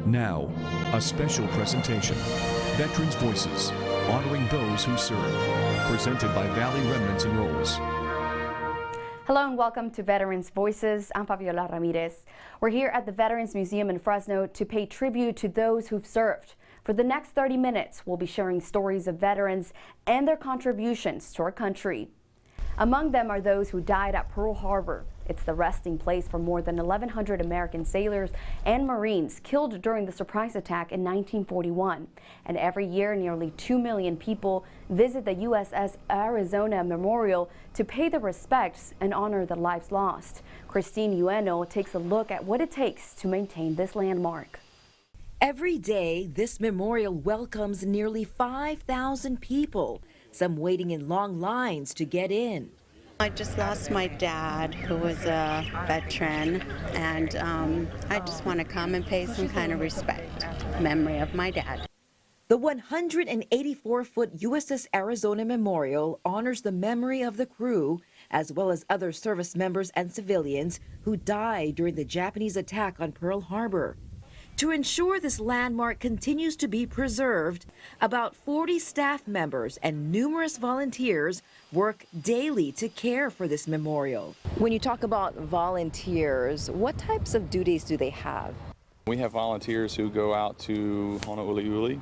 Now, a special presentation, Veterans Voices, honoring those who serve, presented by Valley Remnants and Rolls. Hello and welcome to Veterans Voices. I'm Fabiola Ramirez. We're here at the Veterans Museum in Fresno to pay tribute to those who've served. For the next 30 minutes, we'll be sharing stories of veterans and their contributions to our country. Among them are those who died at Pearl Harbor. It's the resting place for more than 1,100 American sailors and Marines killed during the surprise attack in 1941. And every year, nearly 2 million people visit the USS Arizona Memorial to pay their respects and honor the lives lost. Christine Ueno takes a look at what it takes to maintain this landmark. Every day, this memorial welcomes nearly 5,000 people, some waiting in long lines to get in. I just lost my dad, who was a veteran, and I just want to come and pay some kind of respect, memory of my dad. The 184-foot USS Arizona Memorial honors the memory of the crew, as well as other service members and civilians who died during the Japanese attack on Pearl Harbor. To ensure this landmark continues to be preserved, about 40 staff members and numerous volunteers work daily to care for this memorial. When you talk about volunteers, what types of duties do they have? We have volunteers who go out to Louie,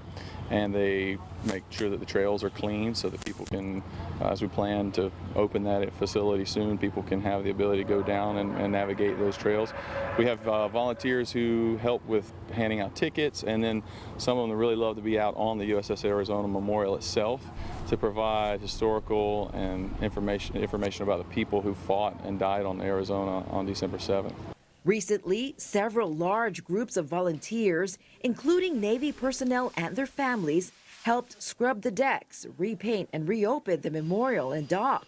and they make sure that the trails are clean so that people can, as we plan to open that facility soon, people can have the ability to go down and navigate those trails. We have volunteers who help with handing out tickets, and then some of them really love to be out on the USS Arizona Memorial itself to provide historical and information about the people who fought and died on Arizona on December 7th. Recently, several large groups of volunteers, including Navy personnel and their families, helped scrub the decks, repaint, and reopen the memorial and dock.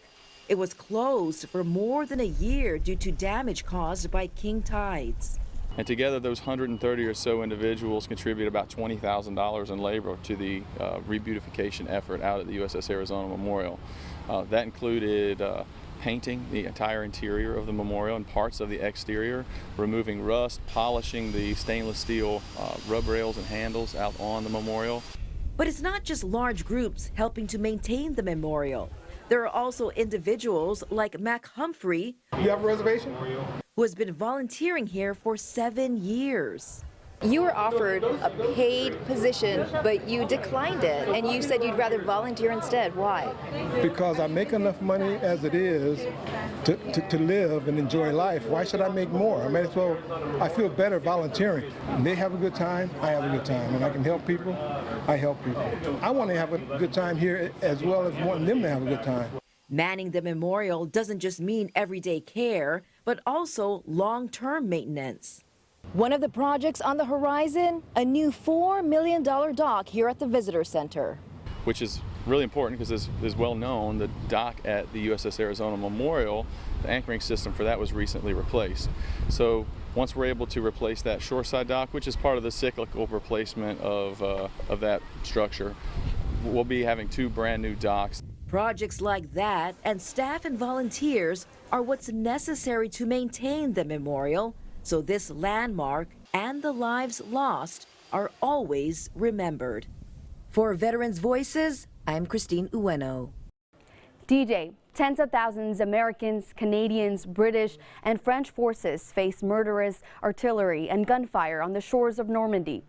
It was closed for more than a year due to damage caused by king tides. And together, those 130 or so individuals contribute about $20,000 in labor to the rebeautification effort out at the USS Arizona Memorial. That included painting the entire interior of the memorial and parts of the exterior, removing rust, polishing the stainless steel rub rails and handles out on the memorial. But it's not just large groups helping to maintain the memorial. There are also individuals like Mac Humphrey, you have a reservation, who has been volunteering here for 7 years. You were offered a paid position, but you declined it, and you said you'd rather volunteer instead. Why? because I make enough money as it is to live and enjoy life. Why should I make more? I might as well, I feel better volunteering. And they have a good time, I have a good time. And I can help people, I help people. I want to have a good time here as well as wanting them to have a good time. Manning the memorial doesn't just mean everyday care, but also long-term maintenance. One of the projects on the horizon, a new $4 million dock here at the Visitor Center. Which is really important because, as is well known, the dock at the USS Arizona Memorial, the anchoring system for that was recently replaced. So once we're able to replace that shoreside dock, which is part of the cyclical replacement of that structure, we'll be having 2 brand new docks. Projects like that and staff and volunteers are what's necessary to maintain the memorial, so this landmark and the lives lost are always remembered. For Veterans Voices, I'm Christine Ueno. D-Day. Tens of thousands of Americans, Canadians, British, and French forces faced murderous artillery and gunfire on the shores of Normandy.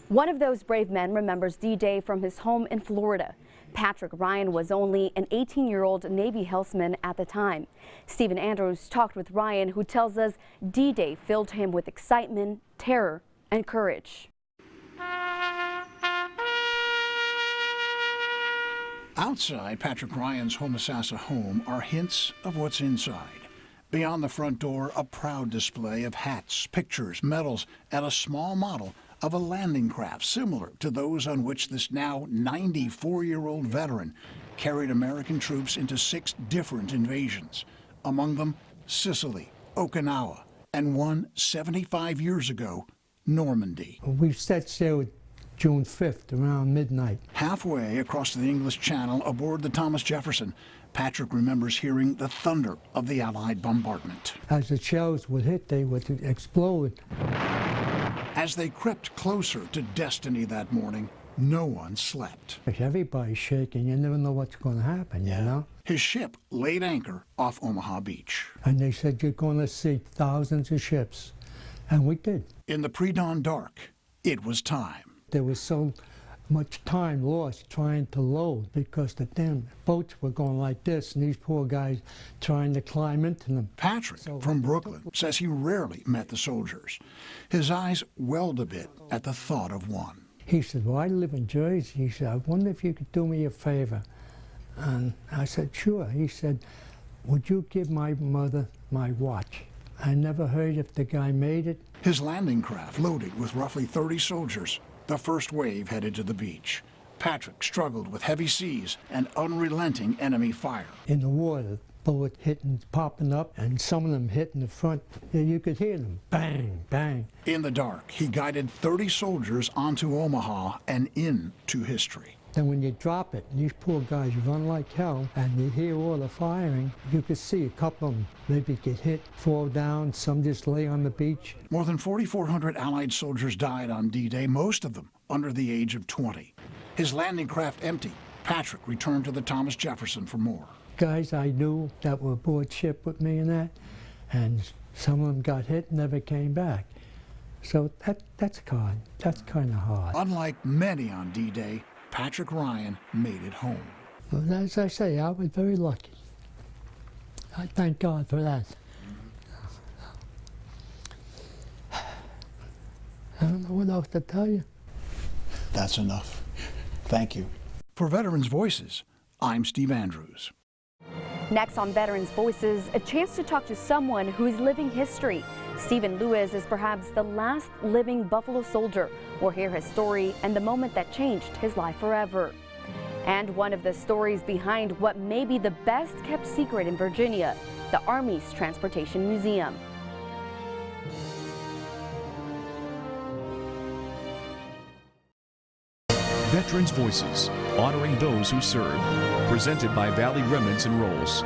One of those brave men remembers D-Day from his home in Florida. Patrick Ryan was only an 18-year-old Navy helmsman at the time. Stephen Andrews talked with Ryan, who tells us D-Day filled him with excitement, terror, and courage. Outside Patrick Ryan's Homosassa home are hints of what's inside. Beyond the front door, a proud display of hats, pictures, medals, and a small model of a landing craft similar to those on which this now 94-year-old veteran carried American troops into 6 different invasions. Among them, Sicily, Okinawa, and one 75 years ago, Normandy. We set sail June 5th around midnight. Halfway across the English Channel aboard the Thomas Jefferson, Patrick remembers hearing the thunder of the Allied bombardment. As the shells would hit, they would explode. As they crept closer to destiny that morning, no one slept. Everybody's shaking. You never know what's going to happen, you know? His ship laid anchor off Omaha Beach. And they said, you're going to see thousands of ships. And we did. In the pre-dawn dark, it was time. There was so much time lost trying to load because the damn boats were going like this and these poor guys trying to climb into them. Patrick from Brooklyn says he rarely met the soldiers. His eyes welled a bit at the thought of one. He said, well, I live in Jersey. He said, I wonder if you could do me a favor. And I said, sure. He said, would you give my mother my watch? I never heard if the guy made it. His landing craft loaded with roughly 30 soldiers. The first wave headed to the beach. Patrick struggled with heavy seas and unrelenting enemy fire. In the water, bullet hitting, popping up, and some of them hitting the front. You could hear them, bang, bang. In the dark, he guided 30 soldiers onto Omaha and into history. Then when you drop it, and these poor guys run like hell, and you hear all the firing, you could see a couple of them maybe get hit, fall down, some just lay on the beach. More than 4,400 Allied soldiers died on D-Day, most of them under the age of 20. His landing craft empty, Patrick returned to the Thomas Jefferson for more. Guys I knew that were aboard ship with me and that, and some of them got hit and never came back. So that's kind of hard. Unlike many on D-Day, Patrick Ryan made it home. Well, as I say, I was very lucky. I thank God for that. I don't know what else to tell you. That's enough. Thank you. For Veterans Voices, I'm Steve Andrews. Next on Veterans Voices, a chance to talk to someone who is living history. Stephen Lewis is perhaps the last living Buffalo soldier. We'll hear his story and the moment that changed his life forever. And one of the stories behind what may be the best kept secret in Virginia, the Army's Transportation Museum. Veterans Voices, honoring those who served. Presented by Valley Remnants and Rolls.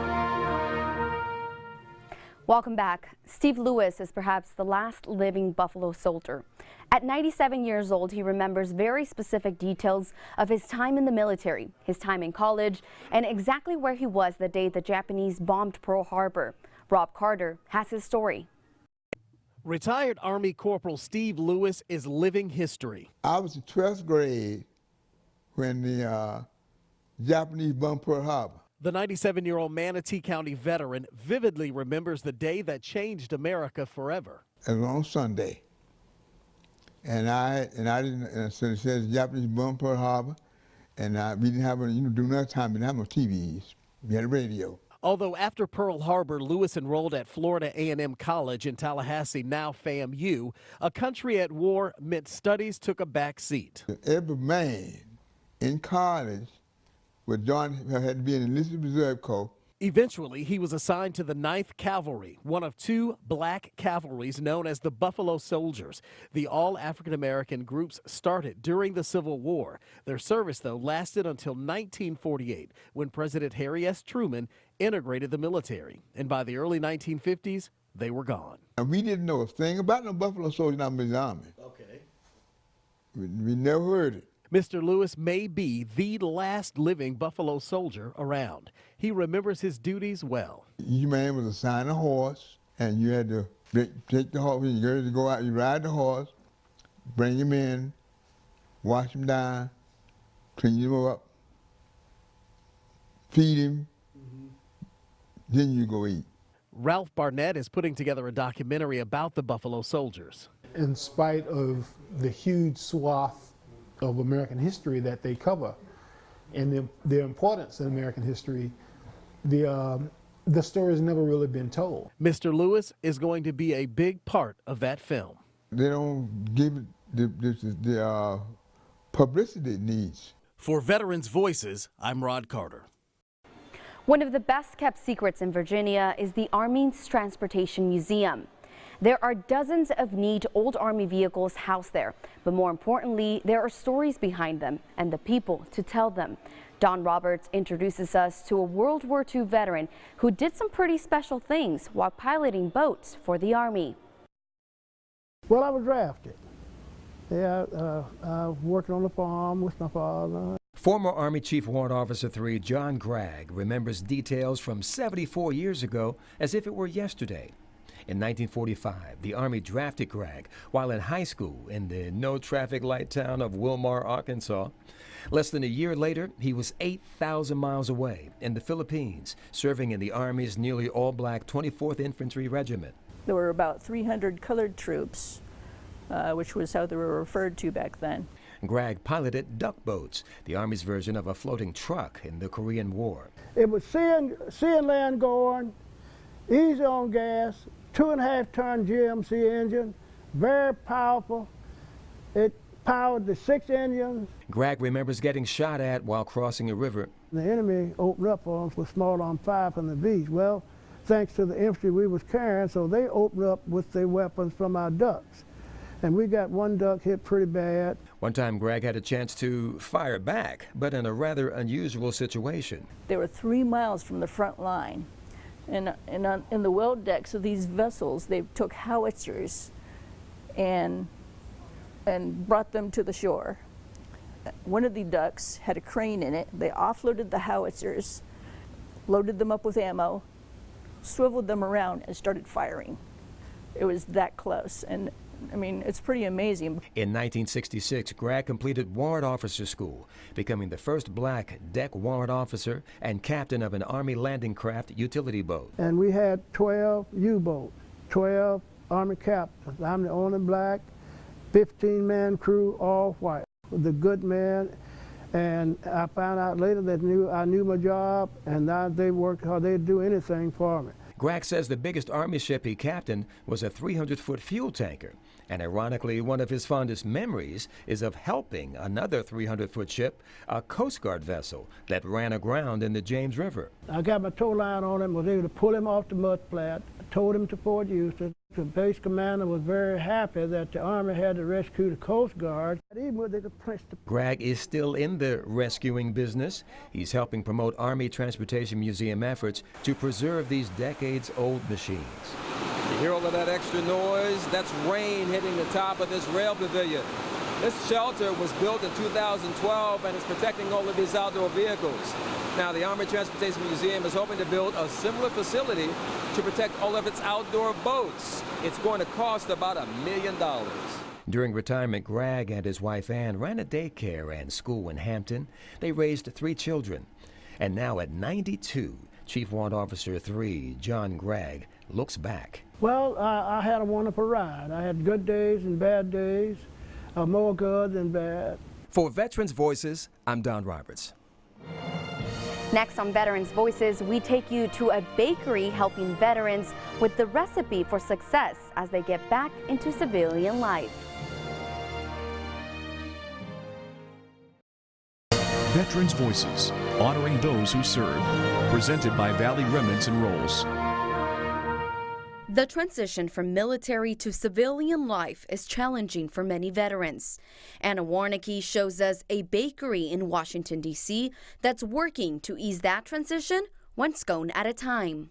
Welcome back. Steve Lewis is perhaps the last living Buffalo soldier. At 97 years old, he remembers very specific details of his time in the military, his time in college, and exactly where he was the day the Japanese bombed Pearl Harbor. Rob Carter has his story. Retired Army Corporal Steve Lewis is living history. I was in 12th grade when the Japanese bombed Pearl Harbor. The 97-year-old Manatee County veteran vividly remembers the day that changed America forever. It was on Sunday, and so it says Japanese bombed Pearl Harbor, and we didn't have during that time we didn't have no TVs. We had a radio. Although after Pearl Harbor, Lewis enrolled at Florida A&M College in Tallahassee, now FAMU. A country at war meant studies took a back seat. Every man in college had to be in the enlisted reserve corps. Eventually, he was assigned to the 9th Cavalry, one of two black cavalries known as the Buffalo Soldiers. The all-African-American groups started during the Civil War. Their service, though, lasted until 1948, when President Harry S. Truman integrated the military. And by the early 1950s, they were gone. And we didn't know a thing about no Buffalo Soldiers in the Army. Okay. We never heard it. Mr. Lewis may be the last living Buffalo soldier around. He remembers his duties well. Each man was assigned a horse, and you had to take the horse. When you're ready to go out, you ride the horse, bring him in, wash him down, clean him up, feed him, then you go eat. Ralph Barnett is putting together a documentary about the Buffalo Soldiers. In spite of the huge swath of American history that they cover and their importance in American history, the story has never really been told. Mr. Lewis is going to be a big part of that film. They don't give it the publicity it needs. For Veterans Voices, I'm Rod Carter. One of the best kept secrets in Virginia is the Army's Transportation Museum. There are dozens of neat old Army vehicles housed there, but more importantly, there are stories behind them and the people to tell them. Don Roberts introduces us to a World War II veteran who did some pretty special things while piloting boats for the Army. Well, I was drafted Yeah, working on the farm with my father. Former Army Chief Warrant Officer 3 John Gregg remembers details from 74 years ago as if it were yesterday. In 1945, the Army drafted Gregg while in high school in the no-traffic light town of Wilmar, Arkansas. Less than a year later, he was 8,000 miles away in the Philippines, serving in the Army's nearly all-black 24th Infantry Regiment. There were about 300 colored troops, which was how they were referred to back then. Gregg piloted duck boats, the Army's version of a floating truck in the Korean War. It was seeing land going, easy on gas, 2.5-ton GMC engine, very powerful. It powered the 6 engines. Gregg remembers getting shot at while crossing a river. The enemy opened up on us with small arm fire from the beach. Well, thanks to the infantry we was carrying, so they opened up with their weapons from our ducks. And we got one duck hit pretty bad. One time Gregg had a chance to fire back, but in a rather unusual situation. They were 3 miles from the front line. And in the well decks of these vessels, they took howitzers and brought them to the shore. One of the ducks had a crane in it. They offloaded the howitzers, loaded them up with ammo, swiveled them around, and started firing. It was that close. And I mean, it's pretty amazing. In 1966, Gregg completed Warrant Officer School, becoming the first black deck warrant officer and captain of an Army landing craft utility boat. And we had 12 U-boats, 12 Army captains. I'm the only black, 15-man crew, all white. The good men, and I found out later that I knew my job, and now they worked hard. They'd do anything for me. Gregg says the biggest Army ship he captained was a 300-foot fuel tanker. And ironically, one of his fondest memories is of helping another 300-foot ship, a Coast Guard vessel that ran aground in the James River. I got my tow line on him, was able to pull him off the mud flat, towed him to Fort Houston. The base commander was very happy that the Army had to rescue the Coast Guard. Even with the Gregg is still in the rescuing business. He's helping promote Army Transportation Museum efforts to preserve these decades-old machines. You hear all of that extra noise? That's rain hitting the top of this rail pavilion. This shelter was built in 2012 and is protecting all of these outdoor vehicles. Now, the Army Transportation Museum is hoping to build a similar facility to protect all of its outdoor boats. It's going to cost about $1 million. During retirement, Gregg and his wife Ann ran a daycare and school in Hampton. They raised 3 children. And now at 92, Chief Warrant Officer 3 John Gregg looks back. Well, I had a wonderful ride. I had good days and bad days, more good than bad. For Veterans Voices, I'm Don Roberts. Next on Veterans Voices, we take you to a bakery helping veterans with the recipe for success as they get back into civilian life. Veterans Voices, honoring those who serve. Presented by Valley Remnants and Rolls. The transition from military to civilian life is challenging for many veterans. Anna Warnicki shows us a bakery in Washington, D.C. that's working to ease that transition one scone at a time.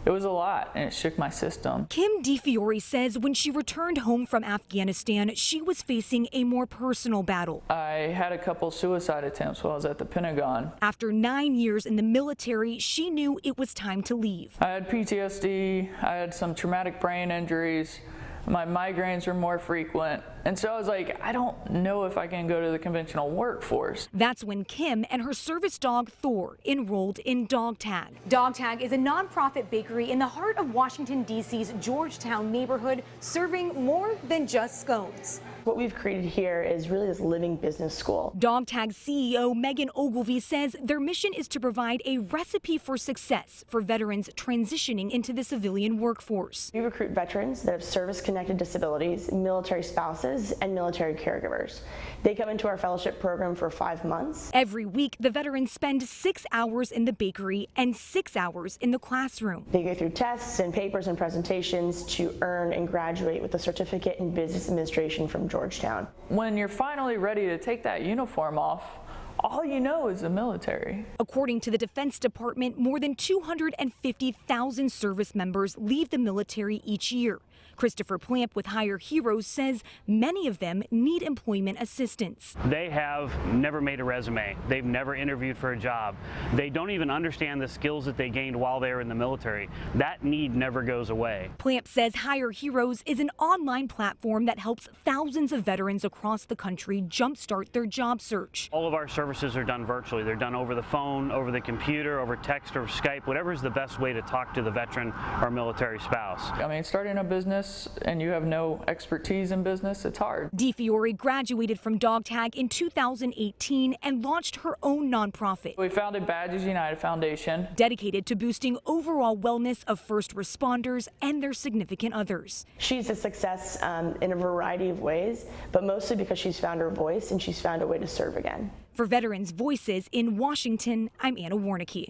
It was a lot, and it shook my system. Kim DeFiore says when she returned home from Afghanistan, she was facing a more personal battle. I had a couple suicide attempts while I was at the Pentagon. After 9 years in the military, she knew it was time to leave. I had PTSD, I had some traumatic brain injuries, my migraines were more frequent, and so I was like, I don't know if I can go to the conventional workforce. That's when Kim and her service dog Thor enrolled in Dogtag. Dogtag is a nonprofit bakery in the heart of Washington, D.C.'s Georgetown neighborhood, serving more than just scones. What we've created here is really this living business school. Dogtag CEO Megan Ogilvie says their mission is to provide a recipe for success for veterans transitioning into the civilian workforce. We recruit veterans that have service-connected disabilities, military spouses, and military caregivers. They come into our fellowship program for 5 months. Every week, the veterans spend 6 hours in the bakery and 6 hours in the classroom. They go through tests and papers and presentations to earn and graduate with a certificate in business administration from Georgetown. When you're finally ready to take that uniform off, all you know is the military. According to the Defense Department, more than 250,000 service members leave the military each year. Christopher Plamp with Hire Heroes says many of them need employment assistance. They have never made a resume. They've never interviewed for a job. They don't even understand the skills that they gained while they were in the military. That need never goes away. Plamp says Hire Heroes is an online platform that helps thousands of veterans across the country jumpstart their job search. All of our services are done virtually. They're done over the phone, over the computer, over text or Skype, whatever is the best way to talk to the veteran or military spouse. I mean, starting a business and you have no expertise in business, it's hard. DeFiore graduated from Dogtag in 2018 and launched her own nonprofit. We founded Badges United Foundation, dedicated to boosting overall wellness of first responders and their significant others. She's a success in a variety of ways, but mostly because she's found her voice and she's found a way to serve again. For Veterans Voices in Washington, I'm Anna Warnicki.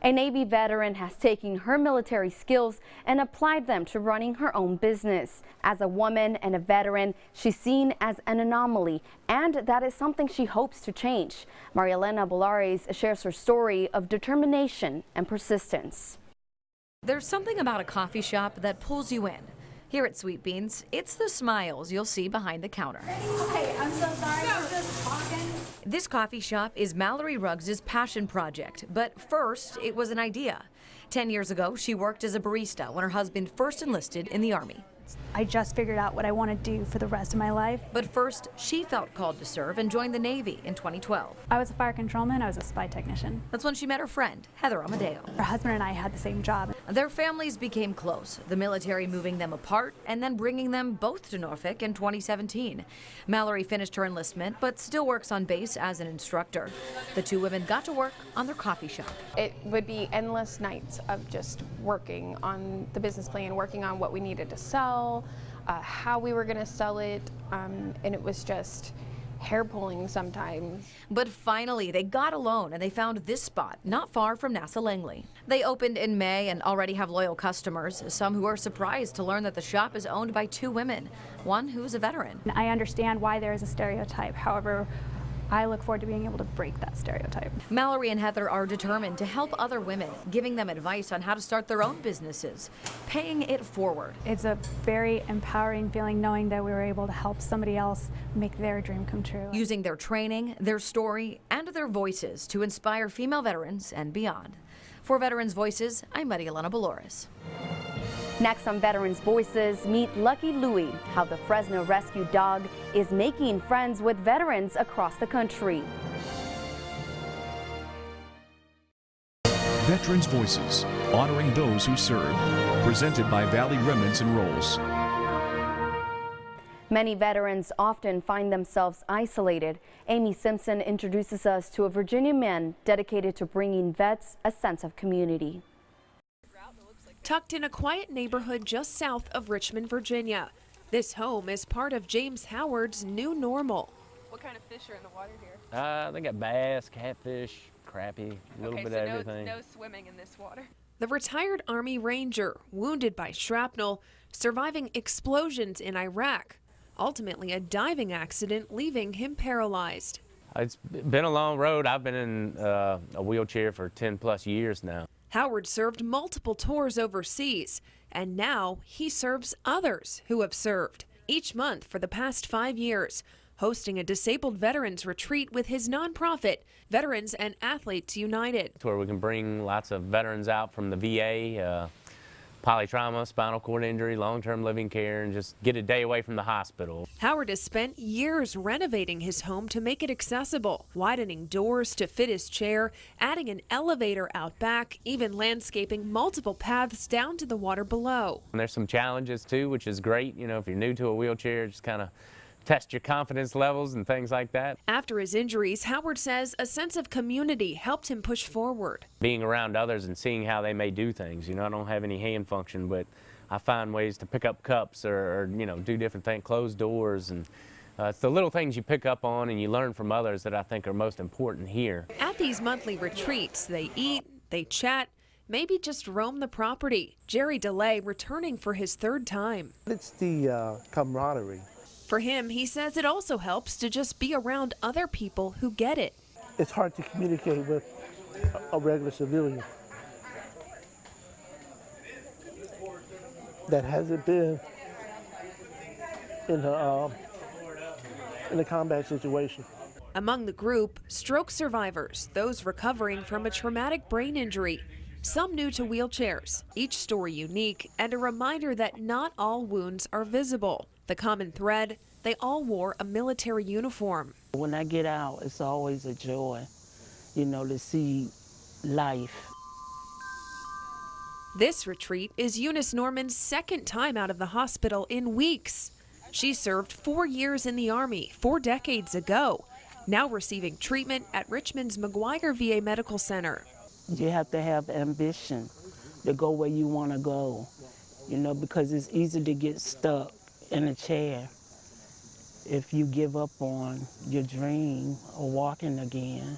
A Navy veteran has taken her military skills and applied them to running her own business. As a woman and a veteran, she's seen as an anomaly, and that is something she hopes to change. Marielena Bolares shares her story of determination and persistence. There's something about a coffee shop that pulls you in. Here at Sweet Beans, it's the smiles you'll see behind the counter. Okay, I'm so sorry, we're just talking. This coffee shop is Mallory Ruggs' passion project, but first it was an idea. 10 years ago, she worked as a barista when her husband first enlisted in the Army. I just figured out what I want to do for the rest of my life. But first, she felt called to serve and joined the Navy in 2012. I was a fire controlman, I was a spy technician. That's when she met her friend, Heather Amadeo. Her husband and I had the same job. Their families became close, the military moving them apart and then bringing them both to Norfolk in 2017. Mallory finished her enlistment, but still works on base as an instructor. The two women got to work on their coffee shop. It would be endless nights of just working on the business plan, working on what we needed to sell, how we were going to sell it, and it was just hair pulling sometimes. But finally, they got a loan and they found this spot not far from NASA Langley. They opened in May and already have loyal customers, some who are surprised to learn that the shop is owned by two women, one who's a veteran. I understand why there is a stereotype. However, I look forward to being able to break that stereotype. Mallory and Heather are determined to help other women, giving them advice on how to start their own businesses, paying it forward. It's a very empowering feeling knowing that we were able to help somebody else make their dream come true. Using their training, their story, and their voices to inspire female veterans and beyond. For Veterans Voices, I'm Marielena Bolares. Next on Veterans Voices, meet Lucky Louie, how the Fresno rescue dog is making friends with veterans across the country. Veterans Voices, honoring those who serve. Presented by Valley Remnants and Rolls. Many veterans often find themselves isolated. Amy Simpson introduces us to a Virginia man dedicated to bringing vets a sense of community. Tucked in a quiet neighborhood just south of Richmond, Virginia. This home is part of James Howard's new normal. What kind of fish are in the water here? They got bass, catfish, crappie, a little bit of everything. No swimming in this water. The retired Army Ranger, wounded by shrapnel, surviving explosions in Iraq. Ultimately, a diving accident leaving him paralyzed. It's been a long road. I've been in a wheelchair for 10 plus years now. Howard served multiple tours overseas, and now he serves others who have served. Each month for the past 5 years, hosting a disabled veterans retreat with his nonprofit, Veterans and Athletes United. Where we can bring lots of veterans out from the VA, polytrauma, spinal cord injury, long-term living care, and just get a day away from the hospital. Howard has spent years renovating his home to make it accessible, widening doors to fit his chair, adding an elevator out back, even landscaping multiple paths down to the water below. And there's some challenges too, which is great. You know, if you're new to a wheelchair, just kind of test your confidence levels and things like that. After his injuries, Howard says a sense of community helped him push forward. Being around others and seeing how they may do things. You know, I don't have any hand function, but I find ways to pick up cups or you know, do different things, close doors, and it's the little things you pick up on and you learn from others that I think are most important here. At these monthly retreats, they eat, they chat, maybe just roam the property. Jerry DeDay returning for his third time. It's the camaraderie. For him, he says it also helps to just be around other people who get it. It's hard to communicate with a regular civilian. that hasn't been in a combat situation. Among the group, stroke survivors, those recovering from a traumatic brain injury, some new to wheelchairs, each story unique, and a reminder that not all wounds are visible. The common thread, they all wore a military uniform. When I get out, it's always a joy, you know, to see life. This retreat is Eunice Norman's second time out of the hospital in weeks. She served 4 years in the Army 4 decades ago, now receiving treatment at Richmond's McGuire VA Medical Center. You have to have ambition to go where you want to go, you know, because it's easy to get stuck in a chair if you give up on your dream of walking again.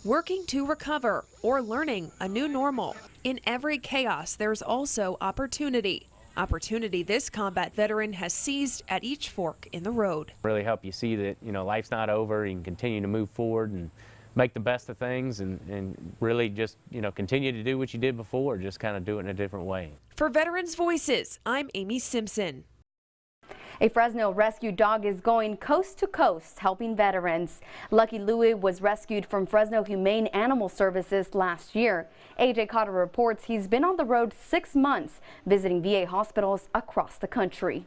Working to recover or learning a new normal. In every chaos, there's also opportunity. Opportunity this combat veteran has seized at each fork in the road. Really help you see that, you know, life's not over. You can continue to move forward and make the best of things and really just, you know, continue to do what you did before, just kind of do it in a different way. For Veterans Voices, I'm Amy Simpson. A Fresno rescue dog is going coast to coast helping veterans. Lucky Louie was rescued from Fresno Humane Animal Services last year. AJ Cotter reports he's been on the road 6 months, visiting VA hospitals across the country.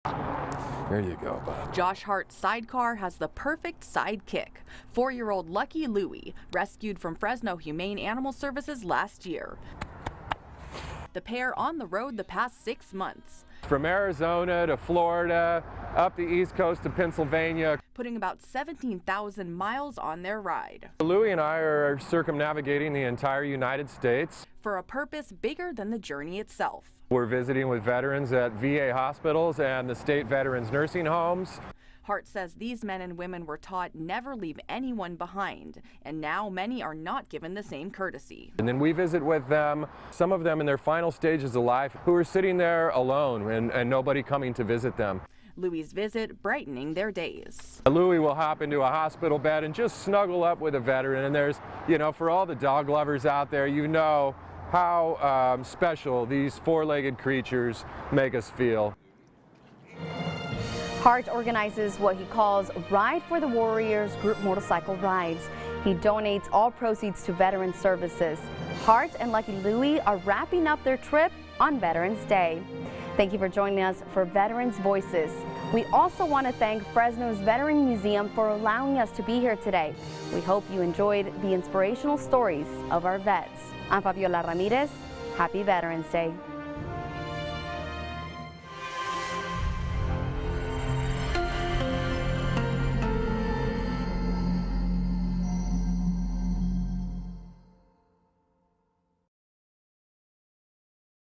There you go, bud. Josh Hart's sidecar has the perfect sidekick. 4-year-old Lucky Louie, rescued from Fresno Humane Animal Services last year. The pair on the road the past 6 months. From Arizona to Florida, up the east coast of Pennsylvania. Putting about 17,000 miles on their ride. Louie and I are circumnavigating the entire United States. For a purpose bigger than the journey itself. We're visiting with veterans at VA hospitals and the state veterans nursing homes. Hart says these men and women were taught never leave anyone behind, and now many are not given the same courtesy. And then we visit with them, some of them in their final stages of life, who are sitting there alone and nobody coming to visit them. Louie's visit brightening their days. Louie will hop into a hospital bed and just snuggle up with a veteran, and there's, you know, for all the dog lovers out there, you know how special these four-legged creatures make us feel. Hart organizes what he calls Ride for the Warriors group motorcycle rides. He donates all proceeds to Veterans Services. Hart and Lucky Louie are wrapping up their trip on Veterans Day. Thank you for joining us for Veterans Voices. We also want to thank Fresno's Veteran Museum for allowing us to be here today. We hope you enjoyed the inspirational stories of our vets. I'm Fabiola Ramirez. Happy Veterans Day.